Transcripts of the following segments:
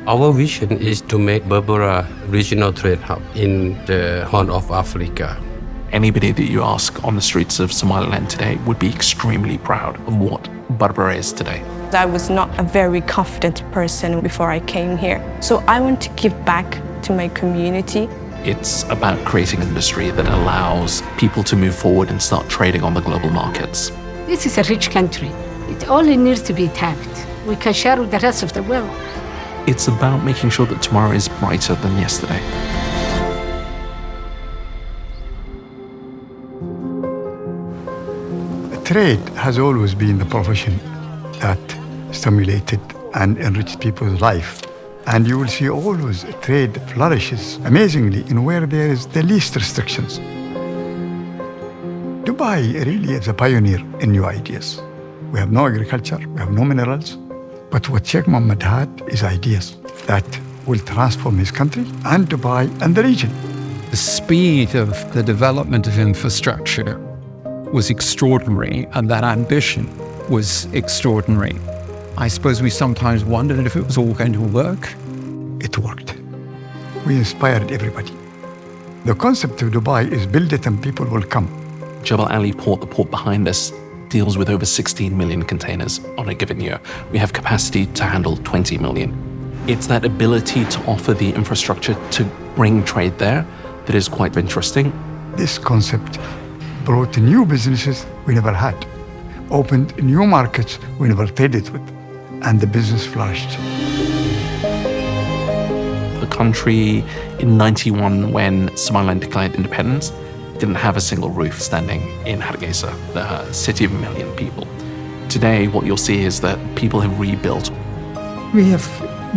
Our vision is to make Berbera regional trade hub in the Horn of Africa. Anybody that you ask on the streets of Somaliland today would be extremely proud of what Berbera is today. I was not a very confident person before I came here. So I want to give back to my community. It's about creating an industry that allows people to move forward and start trading on the global markets. This is a rich country. It only needs to be tapped. We can share with the rest of the world. It's about making sure that tomorrow is brighter than yesterday. Trade has always been the profession that stimulated and enriched people's life. And you will see always trade flourishes amazingly in where there is the least restrictions. Dubai really is a pioneer in new ideas. We have no agriculture, we have no minerals, but what Sheikh Mohammed had is ideas that will transform his country and Dubai and the region. The speed of the development of infrastructure was extraordinary, and that ambition was extraordinary. I suppose we sometimes wondered if it was all going to work. It worked. We inspired everybody. The concept of Dubai is build it and people will come. Jebel Ali Port, the port behind us, deals with over 16 million containers on a given year. We have capacity to handle 20 million. It's that ability to offer the infrastructure to bring trade there that is quite interesting. This concept brought new businesses we never had, opened new markets we never traded with, and the business flourished. The country in 91, when Somaliland declared independence, didn't have a single roof standing in Hargeisa, the city of a million people. Today, what you'll see is that people have rebuilt. We have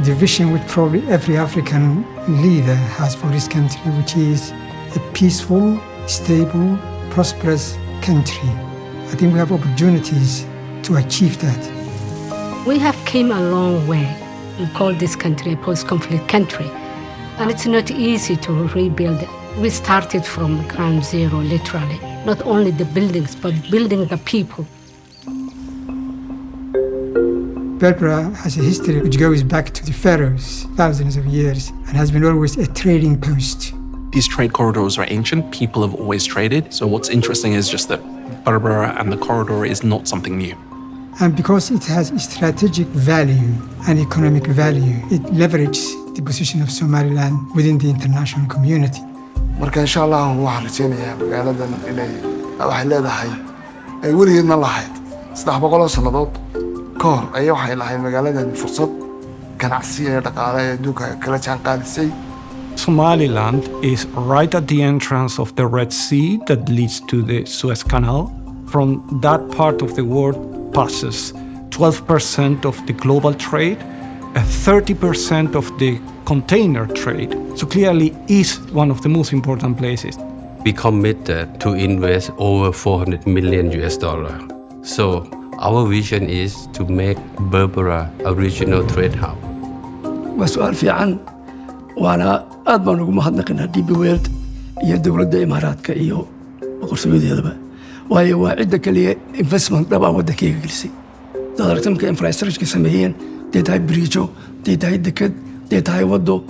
the vision which probably every African leader has for this country, which is a peaceful, stable, prosperous country. I think we have opportunities to achieve that. We have came a long way. We call this country a post-conflict country. And it's not easy to rebuild it. We started from ground zero, literally. Not only the buildings, but building the people. Berbera has a history which goes back to the pharaohs, thousands of years, and has been always a trading post. These trade corridors are ancient. People have always traded. So what's interesting is just that Berbera and the corridor is not something new. And because it has strategic value and economic value, it leverages the position of Somaliland within the international community. marka insha Allah waxaan rajeynayaa magaaladan inay wax leedahay ay weligeedna lahayd 300 sanadood ka hor ayay waxay lahayd magaaladan fursad ganacsi ee dhaqaale ee adduunka kala jaan qaadisay. Somaliland is right at the entrance of the Red Sea that leads to the Suez Canal. From that part of the world passes 12% of the global trade, 30% of the container trade. So clearly is one of the most important places. We committed to invest over $400 million. So our vision is to make Berbera a regional trade hub. وسؤال فيعن وأنا أضمن لكم هذا دي بويلد هي الدولة الإمارات كأيو وقرصوية هذا وهي واحدة كلية investment طبعا ودكية جلسي تقدر كإنفراستراكشر كسميين ديتاي بريجو ديتاي دكت ديتاي ودو.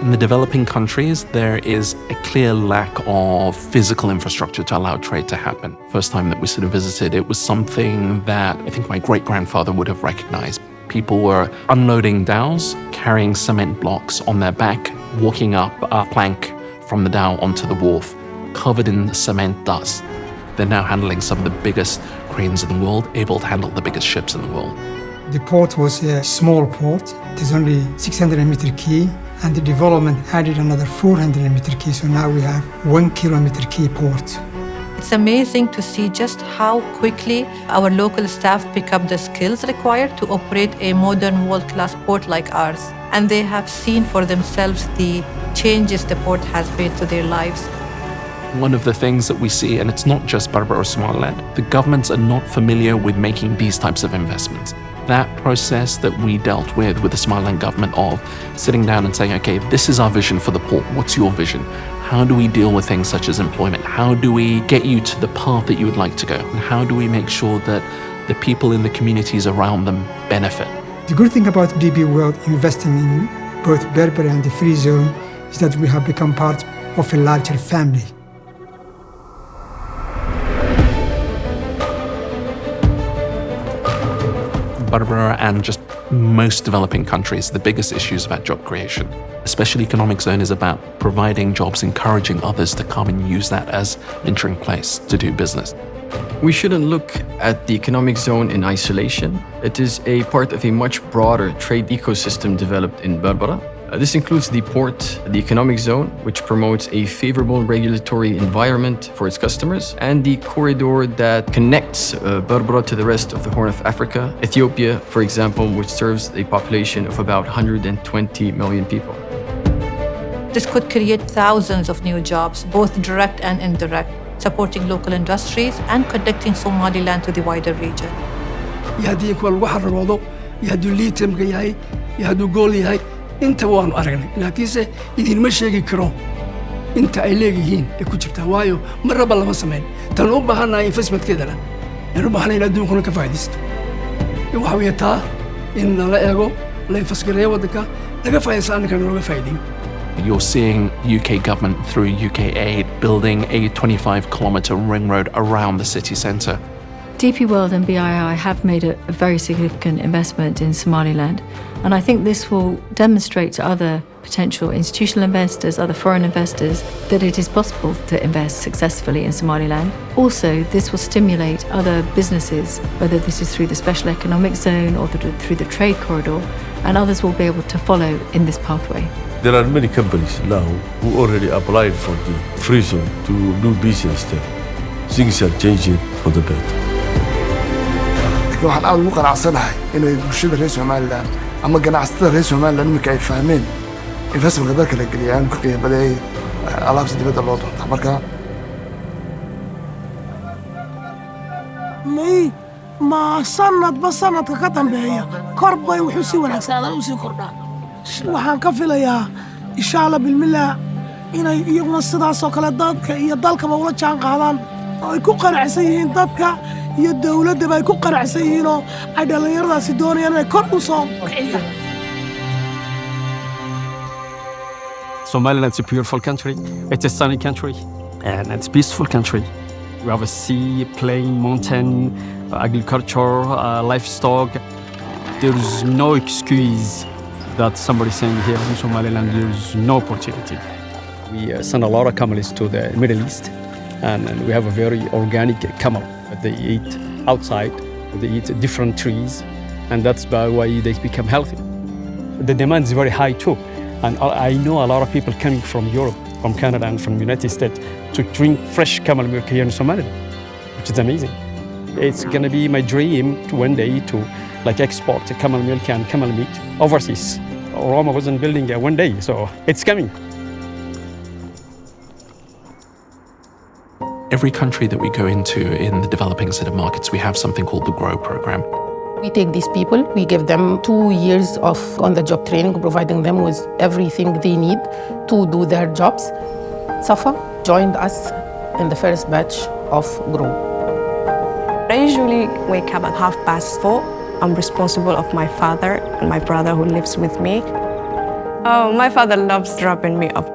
In the developing countries, there is a clear lack of physical infrastructure to allow trade to happen. First time that we sort of visited, it was something that I think my great-grandfather would have recognized. People were unloading dhows, carrying cement blocks on their back, walking up a plank from the dhow onto the wharf, covered in cement dust. They're now handling some of the biggest cranes in the world, able to handle the biggest ships in the world. The port was a small port. There's only 600-meter quay, and the development added another 400-meter quay, so now we have 1 kilometer quay port. It's amazing to see just how quickly our local staff pick up the skills required to operate a modern world-class port like ours. And they have seen for themselves the changes the port has made to their lives. One of the things that we see, and it's not just Berbera or Somaliland, the governments are not familiar with making these types of investments. That process that we dealt with the Somaliland government of sitting down and saying, okay, this is our vision for the port. What's your vision? How do we deal with things such as employment? How do we get you to the path that you would like to go? And how do we make sure that the people in the communities around them benefit. The good thing about DP World investing in both Berbera and the Free Zone is that we have become part of a larger family. Berbera and just most developing countries, the biggest issue is about job creation. A special economic zone is about providing jobs, encouraging others to come and use that as an entering place to do business. We shouldn't look at the economic zone in isolation. It is a part of a much broader trade ecosystem developed in Berbera. This includes the port, the economic zone, which promotes a favorable regulatory environment for its customers, and the corridor that connects Berbera to the rest of the Horn of Africa, Ethiopia, for example, which serves a population of about 120 million people. This could create thousands of new jobs, both direct and indirect, supporting local industries and connecting Somaliland to the wider region. يهدي كل واحد رمضو يهدو ليتم جاي يهدو قولي هاي أنت وان أرجعني لكن إذا المشي كرو أنت علاجين كوجبت هوايو مرة بالله ما سمين تنوبها هنا يفسمت كده لا نوبها هنا يلدون كنا كفايدست وحويتها إن لا إيجو لا يفسكريه ودك لا كفايد سأنا كانوا كفايدين. You're seeing UK government through UK aid building a 25-kilometre ring road around the city centre. DP World and BII have made a very significant investment in Somaliland, and I think this will demonstrate to other potential institutional investors, other foreign investors, that it is possible to invest successfully in Somaliland. Also, this will stimulate other businesses, whether this is through the special economic zone or through the trade corridor, and others will be able to follow in this pathway. There are many companies now who already applied for the free zone to do business there. Things are changing for the better. waxaan aad ugu qanacsanahay inay bulshada reer Somaliland ama ganacsatada reer Somaliland marka ay fahmeen investment dalka la geliyaan ku qiimaday alaabta dibadda loo doonta marka ma sanadba sanadka ka dambeeya kor bay wuxuu si wanaagsanaa u sii kordhaa waxaan ka filayaa insha Allah bilmillah inay iyaguna sidaas oo kale dadka iyo dalkaba ula jaan qaadaan oo ay ku qanacsan yihiin dadka iyo dawladda bay ku qanacsan yihiin oo ay dhalinyaradaasi doonayaan inay kor u soo kiciyaan. Somaliland is a beautiful country. It's a sunny country and it's a peaceful country. We have a sea, plain, mountain, agriculture, livestock. There's no excuse that somebody saying here in Somaliland there's no opportunity. We send a lot of camels to the Middle East, and we have a very organic camel. They eat outside, they eat different trees, and that's why they become healthy. The demand is very high too, and I know a lot of people coming from Europe, from Canada, and from the United States to drink fresh camel milk here in Somaliland, which is amazing. It's gonna be my dream to one day to export camel milk and camel meat overseas. Roma wasn't building it one day, so it's coming. Every country that we go into in the developing set of markets, we have something called the GROW program. We take these people, we give them 2 years of on-the-job training, providing them with everything they need to do their jobs. Safa joined us in the first batch of GROW. I usually wake up at 4:30. I'm responsible of my father and my brother who lives with me. Oh, my father loves dropping me up.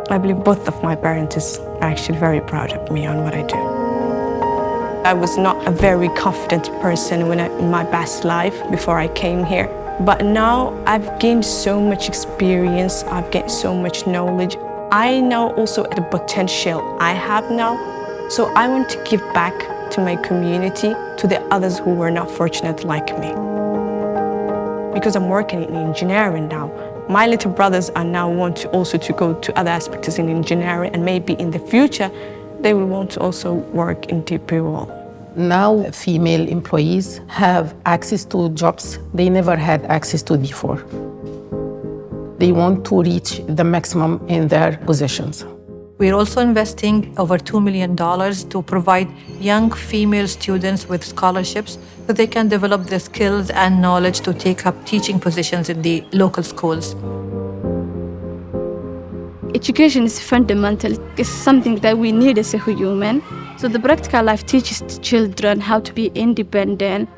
I believe both of my parents are actually very proud of me on what I do. I was not a very confident person in my past life before I came here. But now I've gained so much experience, I've gained so much knowledge. I know also the potential I have now. So I want to give back to my community, to the others who were not fortunate like me. Because I'm working in engineering now, my little brothers are now want to also to go to other aspects in engineering, and maybe in the future they will want to also work in DP World. Now female employees have access to jobs they never had access to before. They want to reach the maximum in their positions. We're also investing over $2 million to provide young female students with scholarships so they can develop the skills and knowledge to take up teaching positions in the local schools. Education is fundamental. It's something that we need as a human. So the practical life teaches the children how to be independent.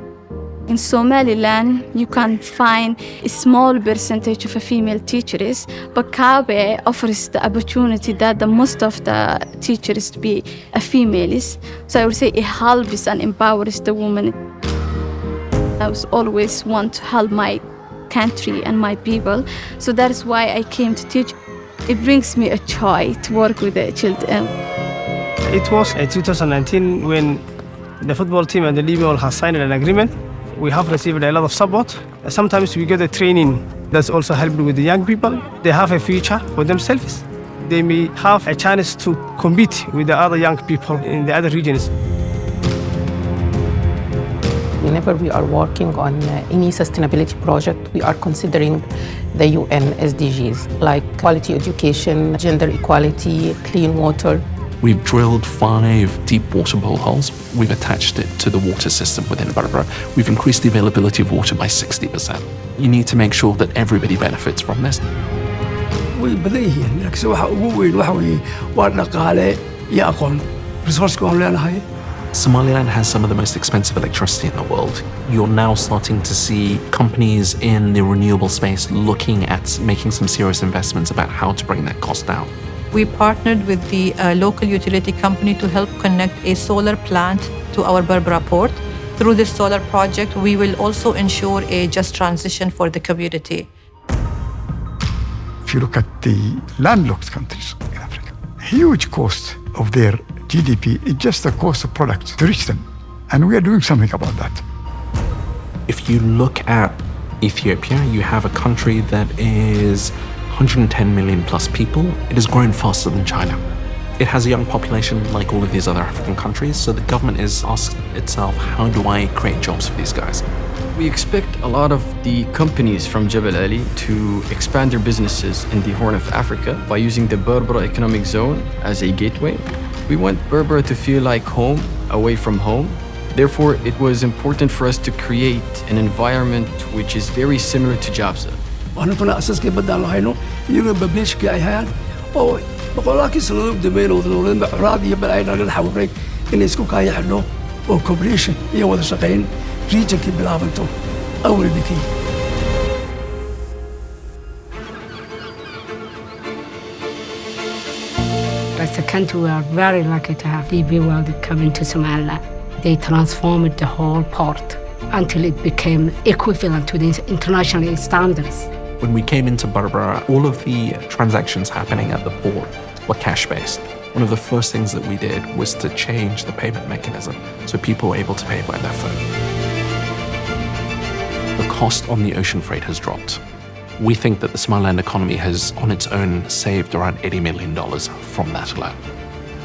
In Somaliland, you can find a small percentage of female teachers, but Kabe offers the opportunity that the most of the teachers to be females. So I would say it helps and empowers the woman. I was always want to help my country and my people, so that's why I came to teach. It brings me a joy to work with the children. It was in 2019 when the football team and the league all have signed an agreement. We have received a lot of support. Sometimes we get a training that's also helped with the young people. They have a future for themselves. They may have a chance to compete with the other young people in the other regions. Whenever we are working on any sustainability project, we are considering the UN SDGs, like quality education, gender equality, clean water. We've drilled 5 deep water boreholes. We've attached it to the water system within Berbera. We've increased the availability of water by 60%. You need to make sure that everybody benefits from this. way badan yihiin laakiin waxa ugu weyn waxa weeye waa dhaqaale iyo aqoon resource-ka aan leenahay. Somaliland has some of the most expensive electricity in the world. You're now starting to see companies in the renewable space looking at making some serious investments about how to bring that cost down. We partnered with the local utility company to help connect a solar plant to our Berbera port. Through this solar project, we will also ensure a just transition for the community. If you look at the landlocked countries in Africa, huge cost of their GDP is just the cost of products to reach them. And we are doing something about that. If you look at Ethiopia, you have a country that is 110 million plus people. It has grown faster than China. It has a young population like all of these other African countries, so the government is asking itself, how do I create jobs for these guys? We expect a lot of the companies from Jebel Ali to expand their businesses in the Horn of Africa by using the Berbera Economic Zone as a gateway. We want Berbera to feel like home, away from home. Therefore, it was important for us to create an environment which is very similar to Jabza. Waxaan asaaskay badda lahayno iyaga bableeshka ay hayaan oo boqolaakii sanadood dambeeyay wadada curaad iyo balaayna la xawray inay isku kaayaxno oo cooperation iyo wada shaqeyn regionkii bilaabanto awal bikii. As a country, we are very lucky to have DB World coming to Somaliland. They transformed the whole port until it became equivalent to the international standards. When we came into Berbera, all of the transactions happening at the port were cash-based. One of the first things that we did was to change the payment mechanism so people were able to pay by their phone. The cost on the ocean freight has dropped. We think that the Somaliland economy has, on its own, saved around $80 million from that alone.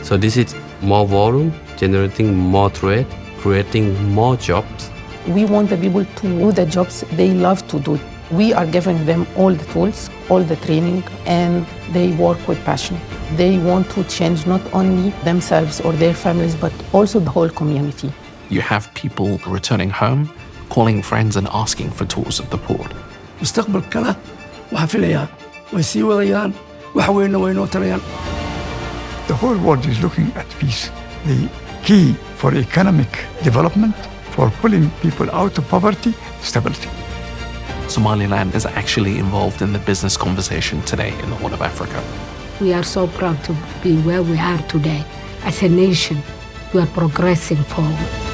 So this is more volume, generating more trade, creating more jobs. We want the people to do the jobs they love to do. We are giving them all the tools, all the training, and they work with passion. They want to change not only themselves or their families, but also the whole community. You have people returning home, calling friends and asking for tours of the port. mustaqbalkana waxaan filayaa way sii wadayaan wax weynna way noo tarayaan. The whole world is looking at peace. The key for economic development, for pulling people out of poverty, stability. Somaliland is actually involved in the business conversation today in the Horn of Africa. We are so proud to be where we are today. As a nation, we are progressing forward.